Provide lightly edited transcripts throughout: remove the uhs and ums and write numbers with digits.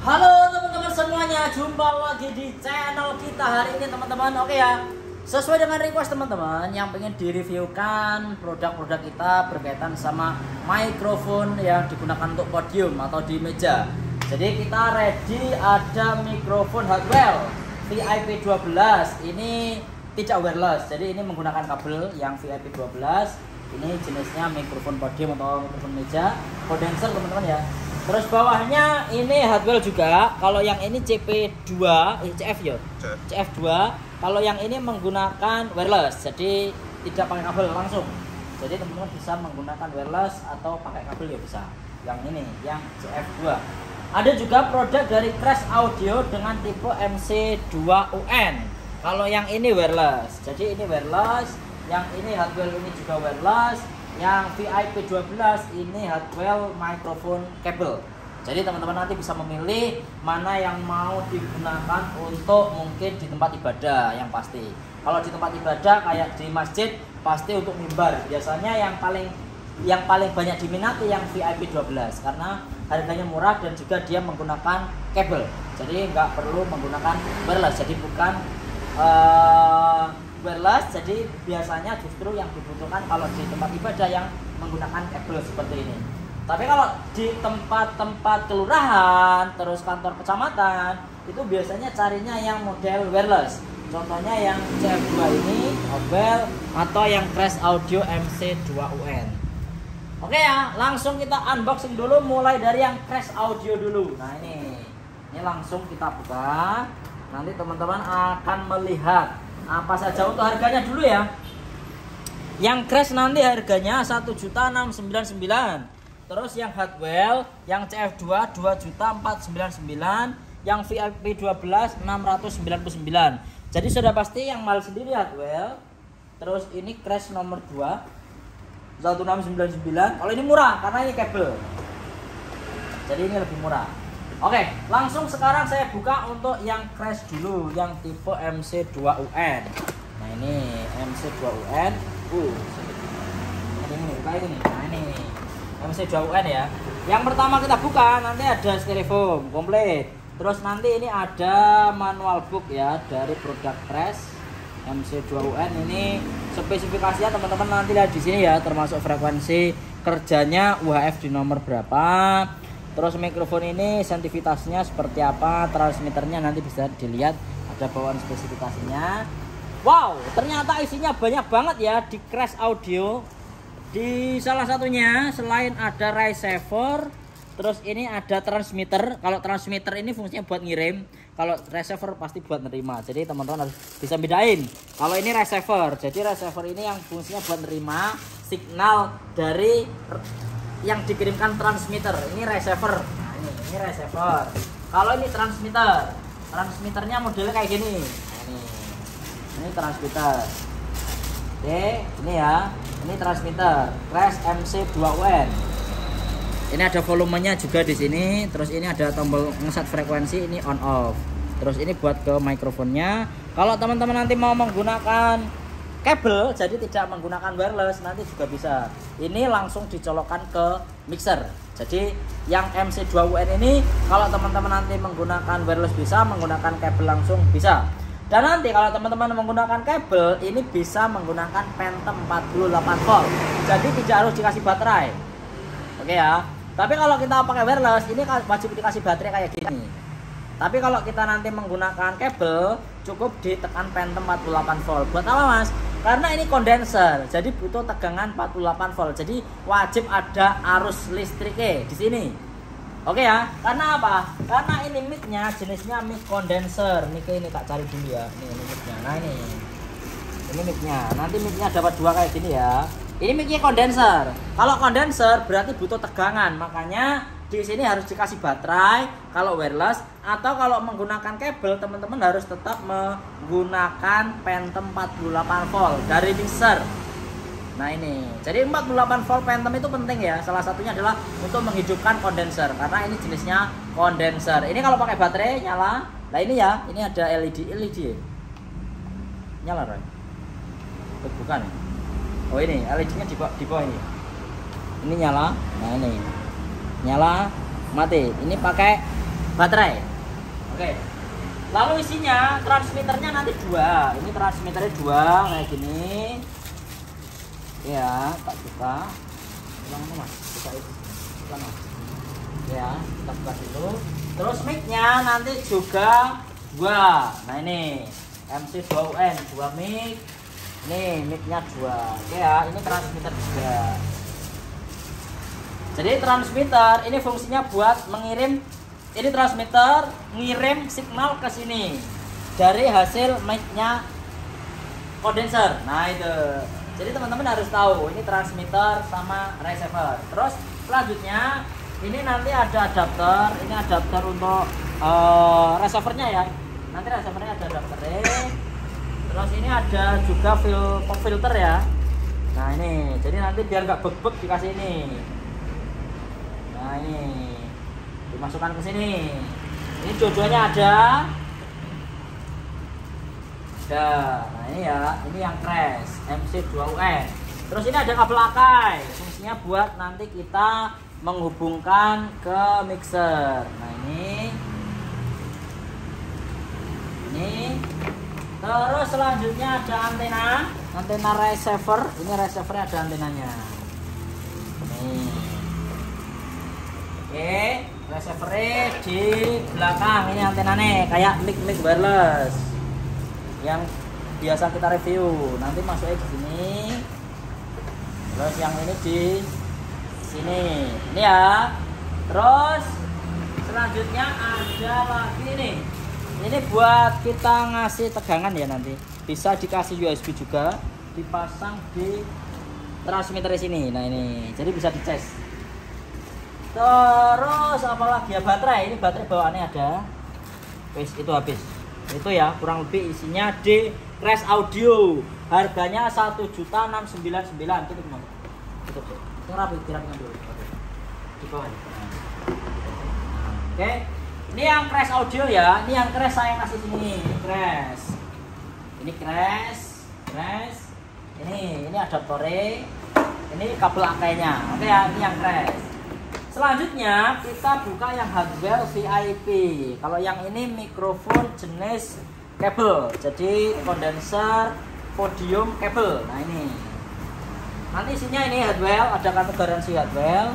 Halo teman-teman semuanya, jumpa lagi di channel kita hari ini teman-teman. Oke ya, sesuai dengan request teman-teman yang pengen direviewkan produk-produk kita berkaitan sama mikrofon yang digunakan untuk podium atau di meja. Jadi kita ready, ada mikrofon Hartwell VIP 12. Ini tidak wireless, jadi ini menggunakan kabel yang VIP 12. Ini jenisnya mikrofon podium atau mikrofon meja, kondenser teman-teman ya. Terus bawahnya ini Hartwell juga. Kalau yang ini CP2, CF ya. CF2. Kalau yang ini menggunakan wireless, jadi tidak pakai kabel langsung. Jadi teman-teman bisa menggunakan wireless atau pakai kabel ya bisa. Yang ini, yang CF2. Ada juga produk dari Crash Audio dengan tipe MC2UN. Kalau yang ini wireless, jadi ini wireless. Yang ini Hartwell ini juga wireless. Yang VIP 12 ini Hartwell microphone cable. Jadi teman-teman nanti bisa memilih mana yang mau digunakan untuk mungkin di tempat ibadah yang pasti. Kalau di tempat ibadah kayak di masjid pasti untuk mimbar. Biasanya yang paling banyak diminati yang VIP 12 karena harganya murah dan juga dia menggunakan kabel. Jadi nggak perlu menggunakan wireless. Jadi bukan wireless, jadi biasanya justru yang dibutuhkan kalau di tempat ibadah yang menggunakan kabel seperti ini. Tapi kalau di tempat-tempat kelurahan, terus kantor kecamatan, itu biasanya carinya yang model wireless. Contohnya yang CF2 ini, Hartwell, atau yang Crash Audio MC2UN. Oke ya, langsung kita unboxing dulu, mulai dari yang Crash Audio dulu. Nah ini langsung kita buka. Nanti teman-teman akan melihat apa saja untuk harganya dulu ya. Yang Crash nanti harganya 1.699.000. Terus yang Hartwell, yang CF2 2.499.000, yang VIP 12 699. Jadi sudah pasti yang mahal sendiri Hartwell. Terus ini Crash nomor 2 1.699. Kalau ini murah karena ini kabel. Jadi ini lebih murah. Oke, langsung sekarang saya buka untuk yang Crash dulu, yang tipe MC2UN. Nah ini MC2UN. Ini kayak gini. Nah ini MC2UN ya. Yang pertama kita buka, nanti ada styrofoam komplit. Terus nanti ini ada manual book ya dari produk Crash MC2UN. Ini spesifikasinya teman-teman nanti lihat di sini ya, termasuk frekuensi kerjanya UHF di nomor berapa. Terus mikrofon ini sensitivitasnya seperti apa, transmitternya nanti bisa dilihat, ada bawaan spesifikasinya. Wow, ternyata isinya banyak banget ya di Crash Audio. Di salah satunya selain ada receiver, terus ini ada transmitter. Kalau transmitter ini fungsinya buat ngirim, kalau receiver pasti buat nerima. Jadi teman-teman harus bisa bedain. Kalau ini receiver, jadi receiver ini yang fungsinya buat nerima signal dari yang dikirimkan transmitter. Ini receiver. Nah, ini receiver. Kalau ini transmitter, transmitternya modelnya kayak gini. Nah, ini transmitter. Oke, ini ya. Ini transmitter Crash MC2UN. Ini ada volumenya juga di sini. Terus ini ada tombol ngeset frekuensi, ini on off. Terus ini buat ke mikrofonnya. Kalau teman-teman nanti mau menggunakan kabel, jadi tidak menggunakan wireless, nanti juga bisa. Ini langsung dicolokkan ke mixer. Jadi yang MC2UN ini kalau teman-teman nanti menggunakan wireless bisa, menggunakan kabel langsung bisa. Dan nanti kalau teman-teman menggunakan kabel, ini bisa menggunakan Phantom 48 volt. Jadi tidak harus dikasih baterai. Oke ya. Tapi kalau kita pakai wireless, ini wajib dikasih baterai kayak gini. Tapi kalau kita nanti menggunakan kabel, cukup ditekan Phantom 48 volt. Buat apa mas? Karena ini kondenser, jadi butuh tegangan 48 volt. Jadi wajib ada arus listriknya di sini. Oke ya, karena apa? Karena ini mic-nya jenisnya mic kondenser. Ini tak cari dulu ya. Ini mic-nya. Nah ini mic-nya. Nanti mic-nya dapat dua kayak gini ya. Ini mic-nya kondenser. Kalau kondenser berarti butuh tegangan, makanya di sini harus dikasih baterai kalau wireless, atau kalau menggunakan kabel teman-teman harus tetap menggunakan Phantom 48 volt dari mixer. Nah ini, jadi 48 volt Phantom itu penting ya. Salah satunya adalah untuk menghidupkan kondenser karena ini jenisnya kondenser. Ini kalau pakai baterai nyala. Nah ini ya, ini ada LED nyala Roy. Bukan ya? Oh ini LED-nya di bawah ini. Ini nyala. Nah ini nyala, mati. Ini pakai baterai. Oke. Lalu isinya transmitternya nanti 2. Ini transmitternya 2 kayak gini. Ya, tak buka. Ulang Mas, buka itu. Ulang Mas. Ya, kita buka dulu. Terus mic-nya nanti juga 2. Nah ini MC2UN 2 mic. Nih mic-nya 2. Oke ya, ini transmitter juga. Jadi transmitter ini fungsinya buat mengirim, ini transmitter ngirim signal ke sini dari hasil mic-nya kondenser. Nah itu. Jadi teman-teman harus tahu ini transmitter sama receiver. Terus selanjutnya ini nanti ada adapter. Ini adapter untuk receivernya ya. Nanti receivernya ada adapternya. Terus ini ada juga pop filter ya. Nah ini. Jadi nanti biar nggak bek-bek dikasih ini. Nah ini dimasukkan ke sini. Ini jodohnya ada. Nah ini ya, ini yang crash MC2UN. Terus ini ada kabel akai, fungsinya buat nanti kita menghubungkan ke mixer. Nah ini. Terus selanjutnya ada antena receiver. Ini receivernya ada antenanya. Nih. Oke, receivernya di belakang. Ini antenanya kayak mic wireless yang biasa kita review. Nanti masuknya di sini. Terus yang ini di sini. Ini ya. Terus selanjutnya ada lagi nih. Ini buat kita ngasih tegangan ya nanti. Bisa dikasih USB juga, dipasang di transmitter di sini. Nah ini, jadi bisa dicas. Terus apalagi ya, baterai. Ini baterai bawaannya ada. Wis itu habis. Itu ya, kurang lebih isinya di Crash Audio. Harganya 1.699.000. Tutup nomor. Tutup. Rapi dulu. Di bawah. Oke. Ini yang Crash Audio ya. Ini yang Crash saya kasih sini. Ini Crash. Ini Crash. Ini adaptornya. Ini kabel akainya. Oke ya, ini yang Crash. Selanjutnya kita buka yang hardware VIP. Kalau yang ini mikrofon jenis kabel, jadi kondenser podium kabel. Nah ini. Nanti isinya ini hardware, ada kartu garansi hardware.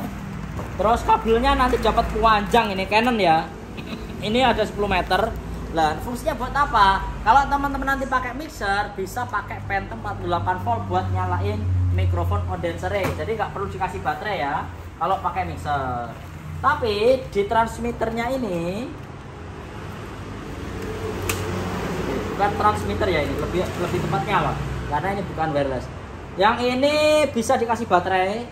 Terus kabelnya nanti dapat panjang, ini Canon ya. Ini ada 10 meter. Lah, fungsinya buat apa? Kalau teman-teman nanti pakai mixer, bisa pakai Phantom 48 volt buat nyalain mikrofon kondensernya. Jadi nggak perlu dikasih baterai ya kalau pakai mixer. Tapi di transmitternya ini bukan transmitter ya, ini lebih tepatnya lah, karena ini bukan wireless. Yang ini bisa dikasih baterai.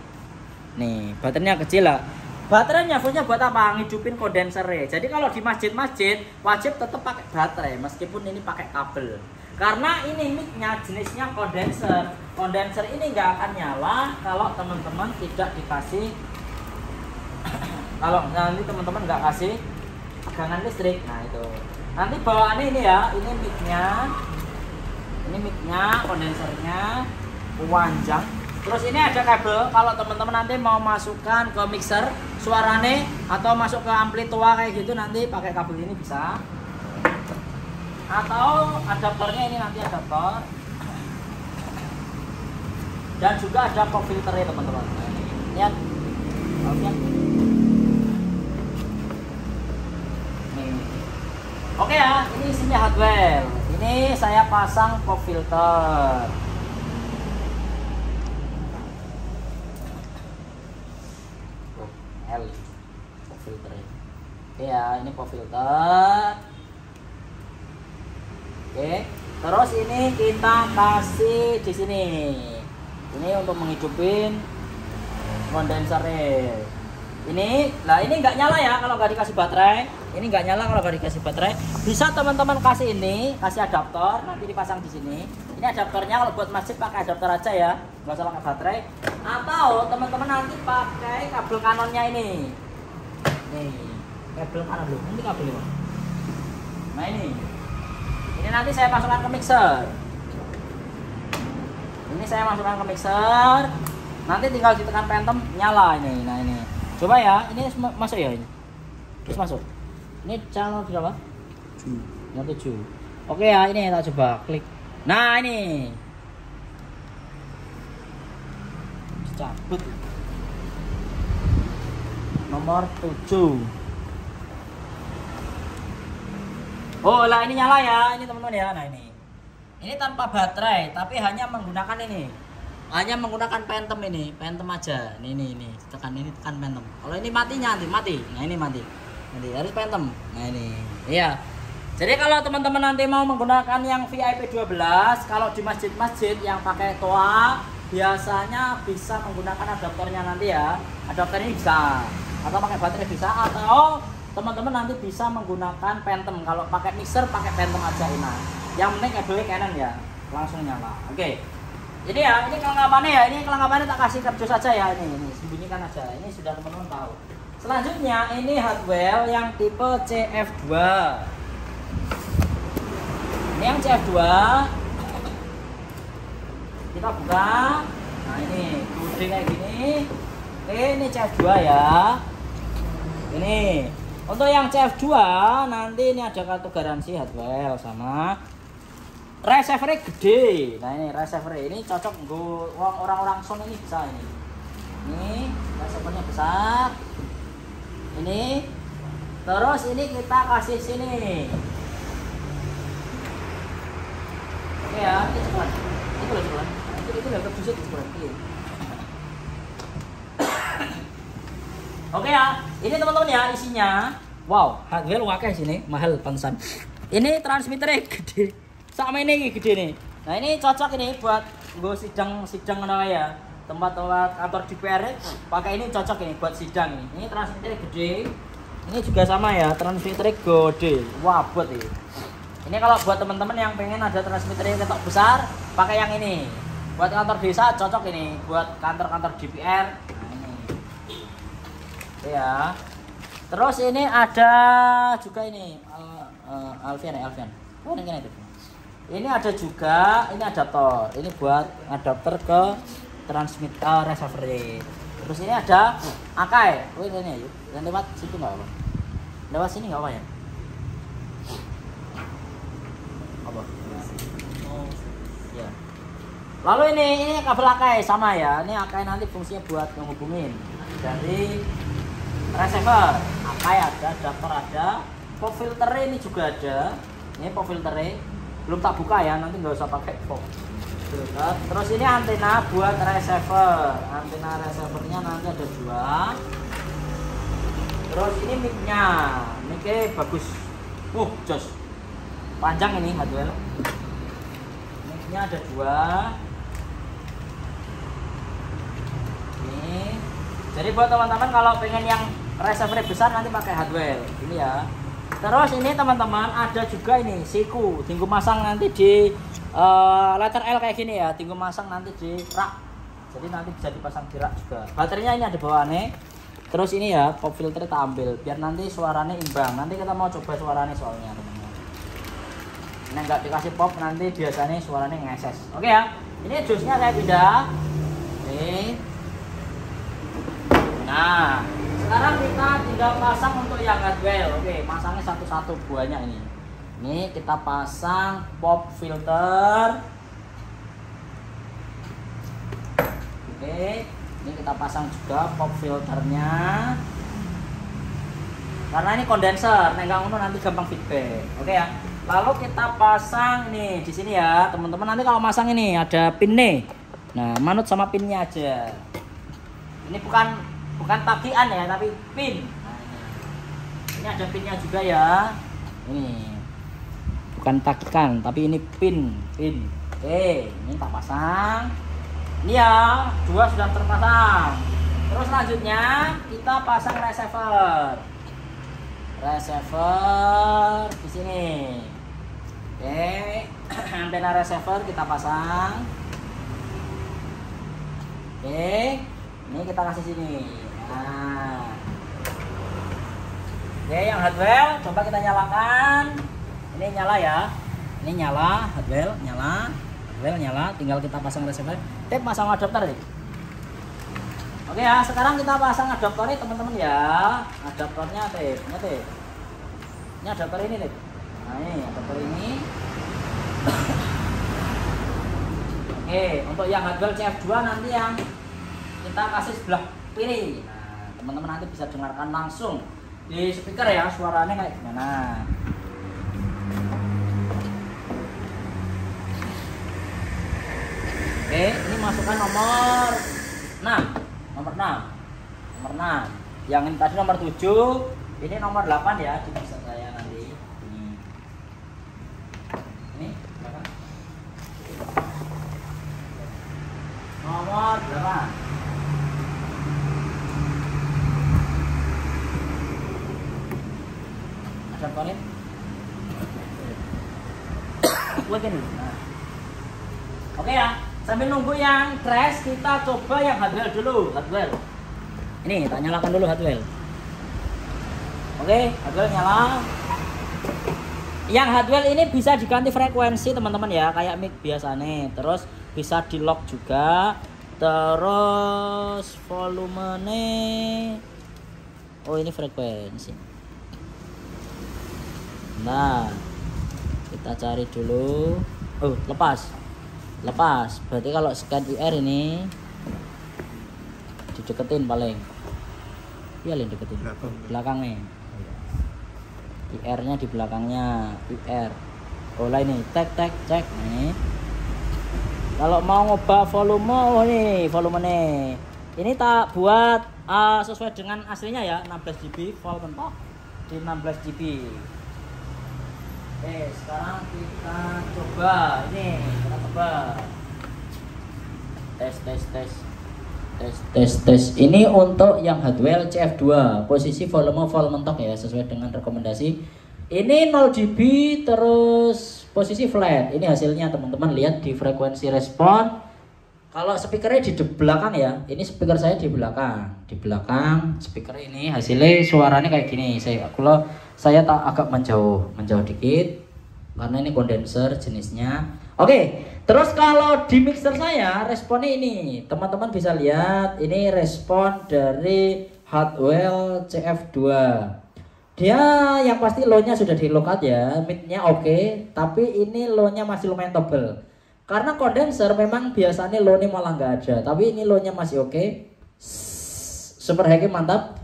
Nih, baterainya kecil lah. Baterainya fungsinya buat apa? Ngidupin kondensernya. Jadi kalau di masjid-masjid wajib tetap pakai baterai meskipun ini pakai kabel. Karena ini mic-nya jenisnya kondenser. Kondenser ini nggak akan nyala kalau teman-teman tidak dikasih kalau nanti teman-teman nggak kasih tegangan listrik. Nah itu. Nanti bawaannya ini ya, ini mic-nya, kondensernya panjang. Terus ini ada kabel kalau teman-teman nanti mau masukkan ke mixer suarane atau masuk ke amplitua kayak gitu, nanti pakai kabel ini bisa. Atau adaptornya ini nanti adaptor. Dan juga ada pop filternya teman-teman. Lihat. Lihat. Oke ya, ini isinya hardware. Ini saya pasang pop filter. L pop filter. Oke ya, ini pop filter. Oke. Terus ini kita kasih di sini. Ini untuk menghidupin kondensernya. Ini nggak nyala ya kalau nggak dikasih baterai. Ini nggak nyala kalau nggak dikasih baterai. Bisa teman-teman kasih ini, kasih adaptor, nanti dipasang di sini. Ini adaptornya kalau buat masjid pakai adaptor aja ya, nggak usah pakai baterai. Atau teman-teman nanti pakai kabel kanonnya ini. Nih, kabel kanon dulu. Ini kabelnya. Nah ini nanti saya masukkan ke mixer. Ini saya masukkan ke mixer. Nanti tinggal ditekan Phantom nyala ini. Nah ini. Coba ya, ini masuk ya ini. Terus masuk. Ini channel berapa? Yang 7. Oke ya, ini tak coba klik. Nah ini cabut nomor 7. Oh lah ini nyala ya, ini teman-teman ya. Nah ini tanpa baterai, tapi hanya menggunakan ini, hanya menggunakan Phantom ini, Phantom aja. Ini tekan Phantom. Kalau ini matinya nanti mati. Nah ini mati harus Phantom. Nah ini iya. Jadi kalau teman-teman nanti mau menggunakan yang VIP 12, kalau di masjid-masjid yang pakai toa biasanya bisa menggunakan adaptornya nanti ya. Adaptor ini bisa, atau pakai baterai bisa, atau teman-teman nanti bisa menggunakan Phantom. Kalau pakai mixer pakai Phantom aja enak. Yang penting kabelnya Canon ya, langsung nyala. Oke. Ini ya, ini kelengkapannya ya. Ini kelengkapannya tak kasih kardus saja ya. Ini sembunyikan aja. Ini sudah teman-teman tahu. Selanjutnya ini hardware yang tipe CF2. Ini yang CF2 kita buka. Nah ini gede kayak gini. Oke, ini CF2 ya. Ini untuk yang CF2 nanti ini ada kartu garansi hardware sama receiver gede. Nah ini receiver ini cocok untuk orang-orang Sony ini bisa ini. Ini receivernya besar. Ini terus ini kita kasih sini. Oke ya, ini cepat. Itu loh cepat. Itu udah kebusuk cepat. Oke ya, ini teman-teman ya isinya. Wow, hardware wakai sini, mahal pantesan. Ini transmitternya gede. Sama ini gede nih. Nah ini cocok ini buat gue sidang mana ya. Tempat-tempat kantor DPR pakai ini cocok ini buat sidang ini. Ini transmitternya gede. Ini juga sama ya, transmitternya gede. Wah, buat ini. Ini kalau buat teman-teman yang pengen ada transmitter yang ketok besar, pakai yang ini. Buat kantor desa cocok ini, buat kantor-kantor DPR. Nah ini. Ya. Terus ini ada juga ini Alfian. Oh, ini itu. Ini ada juga, ini adaptor. Ini buat adapter ke transmitter receiver. Terus ini ada Akai. Oh ini yuk. Yang lewat situ nggak apa? Lewat sini nggak apa ya? Apa? Oh, ya. Lalu ini kabel Akai sama ya. Ini Akai nanti fungsinya buat menghubungin dari receiver. Akai ada, adapter ada, pop filter ini juga ada. Ini pop filter belum tak buka ya, nanti nggak usah pakai pop filter. Terus ini antena buat receiver. Antena receivernya nanti ada 2. Terus ini mic-nya. Mic-nya bagus. Jos. Panjang ini hardware. Mic-nya ada 2. Ini. Jadi buat teman-teman kalau pengen yang receiver besar nanti pakai hardware. Ini ya. Terus ini teman-teman ada juga ini siku. Tinggu masang nanti di letter L kayak gini ya. Tinggu masang nanti di rak. Jadi nanti bisa dipasang di rak juga. Baterainya ini ada bawaannya. Terus ini ya pop filter kita ambil biar nanti suaranya imbang. Nanti kita mau coba suaranya soalnya teman-teman. Ini enggak dikasih pop nanti biasanya suaranya ngeses. Oke ya. Ini josnya saya pindah. Oke. Nah, sekarang kita tinggal pasang untuk yang hardware. Oke, pasangnya satu-satu buahnya ini. Ini kita pasang pop filter. Oke. Ini kita pasang juga pop filternya. Karena ini kondenser, nggak ngono nanti gampang feedback. Oke ya. Lalu kita pasang nih di sini ya, teman-teman. Nanti kalau masang ini ada pin nih. Nah, manut sama pinnya aja. Ini bukan tagihan ya, tapi pin. Nah, ini ada pinnya juga ya. Ini bukan tagihan, tapi ini pin. Oke, ini tak pasang. Ini ya, 2 sudah terpasang. Terus selanjutnya kita pasang receiver di sini. Oke, antena receiver kita pasang. Oke, ini kita kasih sini. Nah, oke, yang hardware coba kita nyalakan. Ini nyala ya. Ini nyala, hardware nyala. Tinggal kita pasang receiver. Pasang adapter nih. Oke ya, sekarang kita pasang adaptornya teman-teman ya. Adaptornya tip. Ini adapter ini nih. Nah ini adapter ini. Oke, untuk yang Hardwell CF2 nanti yang kita kasih sebelah kiri. Nah, teman-teman nanti bisa dengarkan langsung di speaker ya, suaranya kayak gimana. Oke, ini masukkan nomor 6. Nomor 6. Nomor 6. Yang ini tadi nomor 7, ini nomor 8 ya, bisa saya nanti. Ini berapa? Nomor 8. Ada konek? Nah. Oke ya, sambil nunggu yang crash kita coba yang Hardwell dulu. Hardwell. Ini tak nyalakan dulu Hardwell. Oke, Hardwell nyala. Yang Hardwell ini bisa diganti frekuensi teman-teman ya, kayak mic biasa nih. Terus bisa di lock juga. Terus volume nih. Oh ini frekuensi. Nah, kita cari dulu. Oh lepas. Berarti kalau scan IR ini dideketin paling. Iya Lin, deketin belakangnya. IR nya di belakangnya. IR. Oh lah ini cek. Nah, ini kalau mau ngubah volume, oh nih volume nih. Ini tak buat sesuai dengan aslinya ya, 16 dB volt mentok di 16 dB. Oke, sekarang kita coba ini, kita coba tes. Ini untuk yang Hardwell CF2, posisi volume volt mentok ya, sesuai dengan rekomendasi. Ini 0 dB terus posisi flat. Ini hasilnya teman-teman, lihat di frekuensi respon. Kalau speakernya di belakang ya, ini speaker saya di belakang. Di belakang speaker ini hasilnya suaranya kayak gini. Saya tak agak menjauh dikit karena ini kondenser jenisnya. Oke, terus kalau di mixer saya responnya ini, teman-teman bisa lihat ini respon dari Hardwell CF2. Dia yang pasti low-nya sudah di low cut ya, mid-nya oke, tapi ini low-nya masih lumayan tebel. Karena kondenser memang biasanya low-nya malah nggak ada, tapi ini low-nya masih oke. Super high mantap.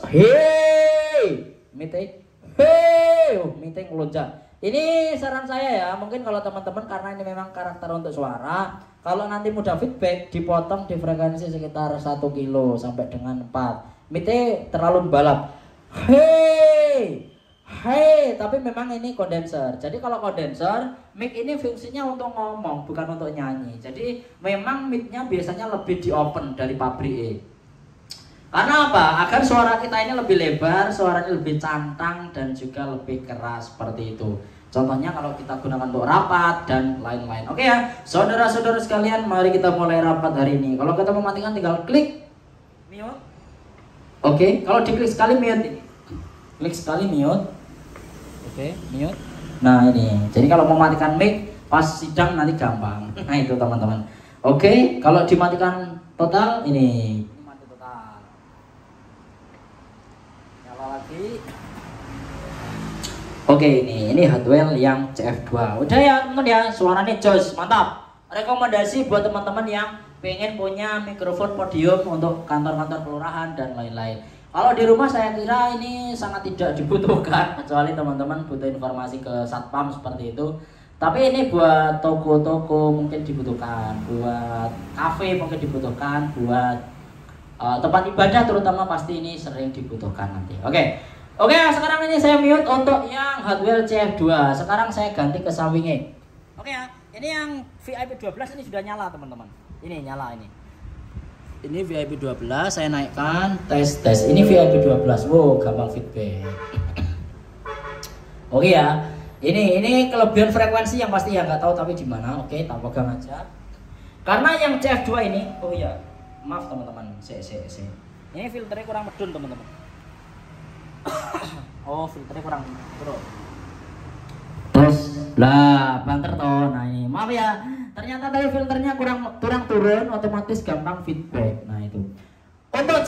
Hey, mid-nya. Hey, mid-nya ngelonjak. Ini saran saya ya, mungkin kalau teman-teman karena ini memang karakter untuk suara, kalau nanti mudah feedback dipotong di frekuensi sekitar 1 kilo sampai dengan 4. Mid-nya terlalu balap. Hey, tapi memang ini kondenser. Jadi kalau kondenser, mic ini fungsinya untuk ngomong, bukan untuk nyanyi. Jadi memang mic-nya biasanya lebih di open dari pabrik. Karena apa? Agar suara kita ini lebih lebar, suaranya lebih cantang dan juga lebih keras seperti itu. Contohnya kalau kita gunakan untuk rapat dan lain-lain. Oke ya, saudara-saudara sekalian, mari kita mulai rapat hari ini. Kalau kita mematikan tinggal klik mute. Oke, kalau diklik sekali mute. Klik sekali mute. Oke, mute. Nah ini, jadi kalau mematikan mic pas sidang nanti gampang. Nah itu teman-teman. Oke, kalau dimatikan total ini. Lagi. Oke, ini Hardwell yang CF2. Udah ya teman-teman ya, suaranya jos, mantap. Rekomendasi buat teman-teman yang pengen punya mikrofon podium untuk kantor-kantor kelurahan dan lain-lain. Kalau di rumah saya kira ini sangat tidak dibutuhkan, kecuali teman-teman butuh informasi ke satpam seperti itu. Tapi ini buat toko-toko mungkin dibutuhkan, buat kafe mungkin dibutuhkan, buat tempat ibadah terutama pasti ini sering dibutuhkan nanti. Oke, sekarang ini saya mute untuk yang Hardwell CF2. Sekarang saya ganti ke sampingnya. Oke ya, ini yang VIP 12 ini sudah nyala teman-teman. Ini nyala ini. Ini VIP 12 saya naikkan, tes. Ini VIP 12. Wow, gampang feedback. Oke ya. Ini kelebihan frekuensi yang pasti ya nggak tahu tapi di mana. Oke, tak pegang aja. Karena yang CF2 ini, oh iya. Maaf teman-teman, ini filternya kurang medun teman-teman. Oh filternya kurang bro. Terus lah banter toh. Nah ini maaf ya, ternyata tadi filternya kurang turun, otomatis gampang feedback. Nah itu. Untuk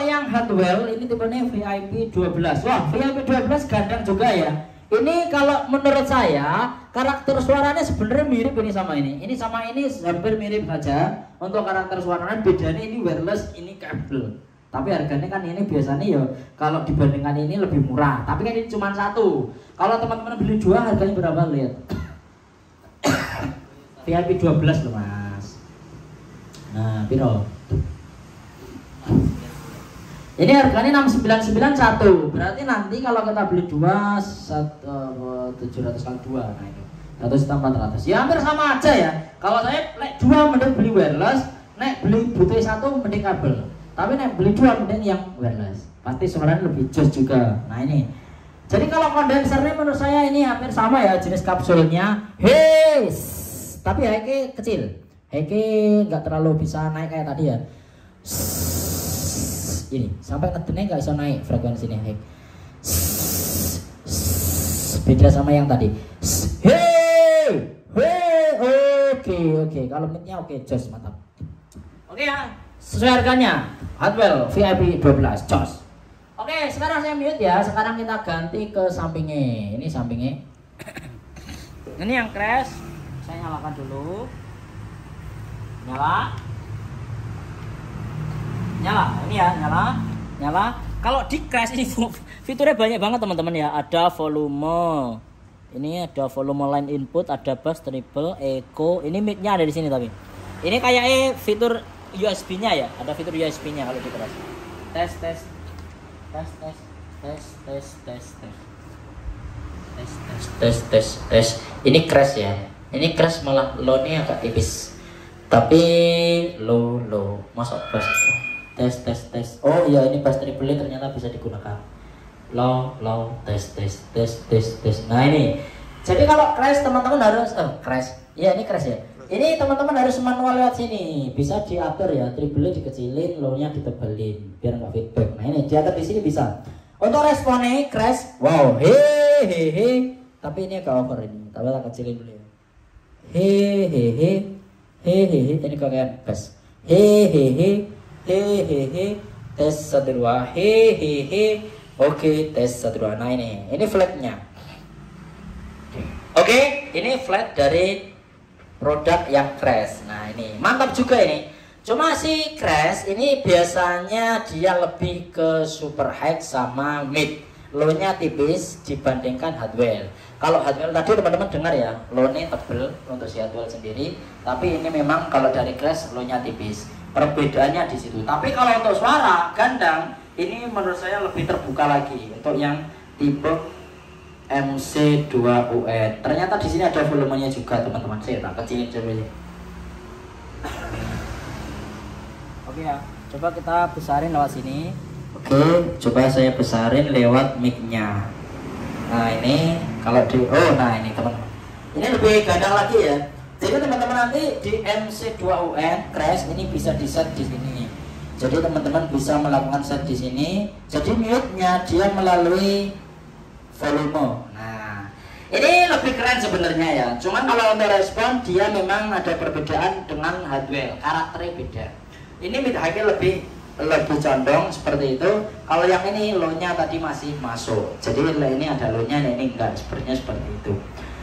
yang hardware ini tipenya VIP 12. Wah, VIP 12 gandang juga ya. Ini kalau menurut saya karakter suaranya sebenarnya mirip ini sama ini. Ini sama ini hampir mirip saja. Untuk karakter suaranya bedanya ini wireless, ini kabel. Tapi harganya kan ini biasanya ya kalau dibandingkan ini lebih murah. Tapi kan ini cuma satu. Kalau teman-teman beli dua harganya berapa lihat? VIP 12 loh mas. Nah, piro? Ini harganya 699 satu. Berarti nanti kalau kita beli dua 700 kali 2. Nah itu 100 400. Ya hampir sama aja ya. Kalau saya nek dua mending beli wireless, nek beli butuh satu mending kabel. Tapi nek beli dua mending yang wireless. Pasti suaranya lebih jos juga. Nah ini. Jadi kalau kondensernya menurut saya ini hampir sama ya jenis kapsulnya. Tapi HK kecil. HK nggak terlalu bisa naik kayak tadi ya. Ini sampai ngedennya nggak bisa naik frekuensinya. Beda sama yang tadi. Oke. Kalau midnya oke, jos mantap. Oke ya, sesuai harganya. Hardwell VIP 12 jos. Oke, sekarang saya mute ya. Sekarang kita ganti ke sampingnya. Ini sampingnya. Ini yang crash. Saya nyalakan dulu. Nyala, ini ya, nyala. Kalau di crash ini fiturnya banyak banget teman-teman ya. Ada volume, ini ada volume line input, ada bass, treble, echo. Ini mic-nya ada di sini tapi. Ini kayak fitur USB-nya ya. Ada fitur USB-nya kalau di crash. Tes. Ini crash ya. Ini crash malah low-nya agak tipis. Tapi low, masuk bass. Tes. Oh iya, ini bass treble ternyata bisa digunakan. Low, tes. Nah ini. Jadi kalau crash teman-teman harus crash. Ya ini crash ya. Ini teman-teman harus manual lewat sini. Bisa diatur ya, treble dikecilin, low-nya ditebelin biar nggak feedback. Nah ini diatur di sini bisa. Untuk responnya crash, wow, he. Tapi ini agak over ini. Tapi tak kecilin dulu ya. He. Ini kalian bass. He. Tes 1 2. He. Oke, tes 1 2. Nah ini flatnya. Oke, ini flat dari produk yang crash. Nah ini mantap juga ini. Cuma si crash ini biasanya dia lebih ke super high sama mid. Low-nya tipis dibandingkan hardware. Kalau hardware tadi teman-teman dengar ya, low-nya tebel untuk si hardware sendiri. Tapi ini memang kalau dari crash low-nya tipis. Perbedaannya di situ. Tapi kalau untuk suara gandang ini menurut saya lebih terbuka lagi untuk yang tipe MC2UN. Ternyata di sini ada volumenya juga teman-teman. Saya tak kecilin coba ya. Oke ya, coba kita besarin lewat sini. Oke, coba saya besarin lewat mic-nya. Nah ini kalau di nah ini teman-teman. Ini lebih gandang lagi ya. Jadi teman-teman nanti di MC2UN crash ini bisa di set di sini. Jadi teman-teman bisa melakukan set di sini. Jadi mute-nya dia melalui volume. Nah, ini lebih keren sebenarnya ya. Cuman kalau untuk respon dia memang ada perbedaan dengan hardware, karakternya beda. Ini mid high lebih condong seperti itu. Kalau yang ini low-nya tadi masih masuk. Jadi ini ada low-nya, ini enggak, sebenarnya seperti itu.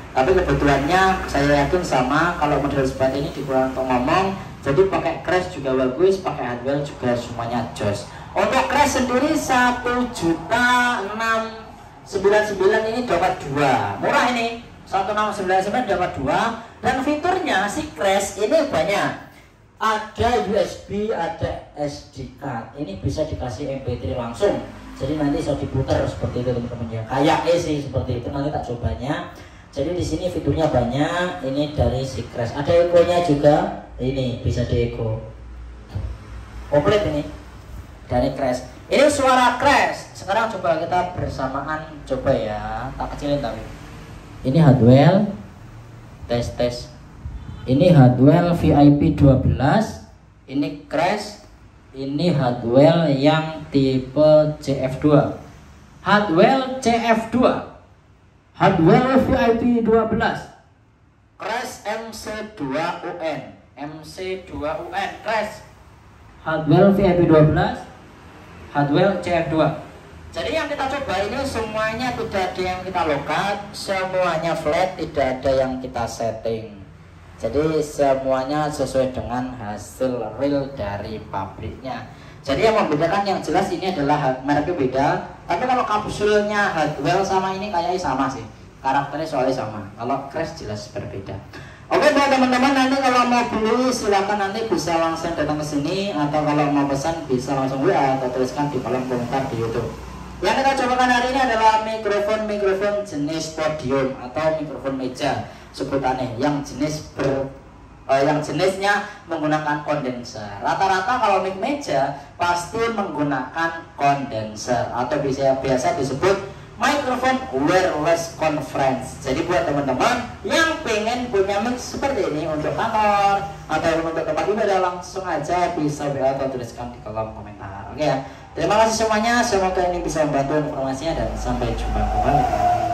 Tapi kebetulannya saya yakin sama kalau model seperti ini dikurang untuk ngomong. Jadi pakai crash juga bagus, pakai hardware juga semuanya jos. Untuk crash sendiri 1.699 ini dapat 2. Murah ini. 1.699 dapat 2. Dan fiturnya si crash ini banyak. Ada USB, ada SD card. Ini bisa dikasih MP3 langsung. Jadi nanti bisa diputar seperti itu teman-teman ya. Kayak sih seperti itu, nanti tak cobanya. Jadi di sini fiturnya banyak. Ini dari si crash. Ada echo-nya juga. Ini bisa di echo. Komplit ini dari crash. Ini suara crash. Sekarang coba kita bersamaan coba ya. Tak kecilin tapi. Ini hardware. Tes. Ini hardware VIP 12. Ini crash. Ini hardware yang tipe CF2. Hardware CF2. Hardware VIP 12. Crash MC2UN. MC2UN crash. Hardwell VIP 12, Hardwell CF2. Jadi yang kita coba ini semuanya tidak ada yang kita lokat, semuanya flat, tidak ada yang kita setting. Jadi semuanya sesuai dengan hasil real dari pabriknya. Jadi yang membedakan yang jelas ini adalah mereknya beda. Tapi kalau kapsulnya Hardwell sama ini kayaknya sama sih. Karakternya soalnya sama. Kalau Crash jelas berbeda. Oke buat teman-teman, nanti kalau mau beli silahkan nanti bisa langsung datang ke sini, atau kalau mau pesan bisa langsung WA atau tuliskan di kolom komentar di YouTube. Yang kita cobakan hari ini adalah mikrofon jenis podium atau mikrofon meja sebutannya, yang jenisnya menggunakan kondenser. Rata-rata kalau mic meja pasti menggunakan kondenser atau biasa disebut mikrofon wireless conference. Jadi buat teman-teman yang pengen punya mic seperti ini untuk kantor atau untuk tempat ibadah, langsung aja bisa WA atau tuliskan di kolom komentar. Oke ya. Terima kasih semuanya. Semoga ini bisa membantu informasinya dan sampai jumpa kembali.